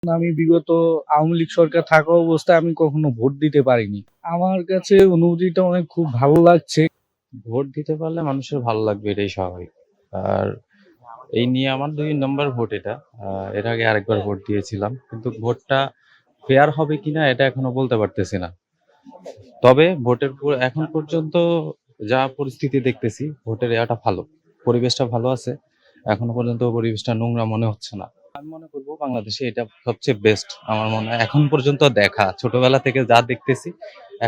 আমি বিগত আওয়ামী লীগ সরকার থাকা অবস্থায় আমি কখনো ভোট দিতে পারিনি। আমার কাছে অনুভূতিটা অনেক খুব ভালো লাগছে। ভোট দিতে পারলে মানুষের ভালো লাগবে, এটাই স্বাভাবিক। আর এই নিয়ে আমার ২ নম্বর ভোট এটা। এর আগে আরেকবার ভোট দিয়েছিলাম, কিন্তু ভোটটা ফেয়ার হবে কিনা এটা এখনো বলতে পারতেছি না। তবে এখন পর্যন্ত যা পরিস্থিতি দেখতেছি, ভোটের ইয়াটা ভালো, পরিবেশটা ভালো আছে। এখনো পর্যন্ত পরিবেশটা নোংরা মনে হচ্ছে না। আমি মনে করবো বাংলাদেশে এটা সবচেয়ে বেস্ট। আমার মনে হয় এখন পর্যন্ত দেখা, ছোটবেলা থেকে যা দেখতেছি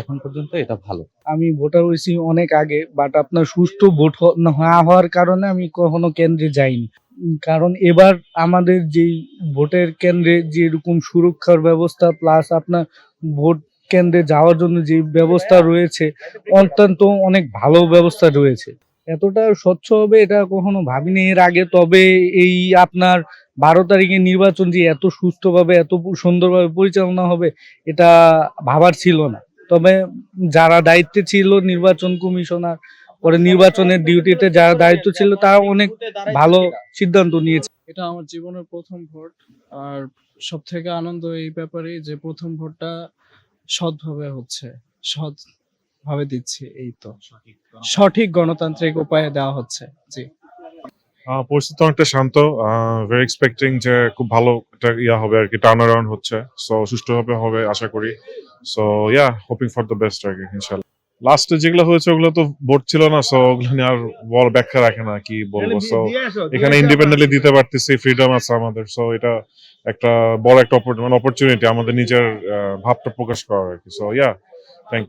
এখন পর্যন্ত এটা ভালো। আমি ভোটার হইছি অনেক আগে, বাট আপনার সুষ্ঠু ভোট না হওয়ার কারণে আমি কখনো কেন্দ্রে যাইনি। কারণ এবার আমাদের যেই ভোটের কেন্দ্রে যেরকম সুরক্ষার ব্যবস্থা প্লাস আপনার ভোট কেন্দ্রে যাওয়ার জন্য যে ব্যবস্থা রয়েছে, অত্যন্ত অনেক ভালো ব্যবস্থা রয়েছে। এতটা স্বচ্ছ হবে এটা কখনো ভাবিনি এর আগে। তবে এই আপনার 12 তারিখে নির্বাচন যে এত সুষ্ঠুভাবে এত সুন্দরভাবে পরিচালনা হবে এটা ভাবার ছিল না। তবে যারা দায়িত্বে ছিল, নির্বাচন কমিশনার, পরে নির্বাচনের ডিউটিতে যারা দায়িত্ব ছিল, তারা অনেক ভালো সিদ্ধান্ত নিয়েছে। এটা আমার জীবনের প্রথম ভোট। আর সব থেকে আনন্দ এই ব্যাপারে যে প্রথম ভোটটা সৎভাবে হচ্ছে, সৎভাবে দিচ্ছি। এই তো সঠিক গণতান্ত্রিক উপায়ে দেওয়া হচ্ছে। জি। পরিস্থিতি অনেকটা শান্ত। ভেরি এক্সপেক্টিং যে খুব ভালো একটা ইয়া হবে আর কি, টার্ন অ্যারাউন্ড হচ্ছে। সো সুষ্ঠুভাবে হবে আশা করি। So yeah, hoping for the best আর কি, ইনশাল্লাহ। লাস্টে যেগুলো হয়েছে ওগুলো তো ভোট ছিল না, সো ওগুলো নিয়ে আর বড় ব্যাখ্যা রাখে না, কি বলবো। সো এখানে ইন্ডিপেন্ডেন্টলি দিতে পারতেছি, ফ্রিডম আছে আমাদের। সো এটা একটা বড় একটা অপরচুনিটি আমাদের নিজের ভাবটা প্রকাশ করার আর কি। So yeah, thank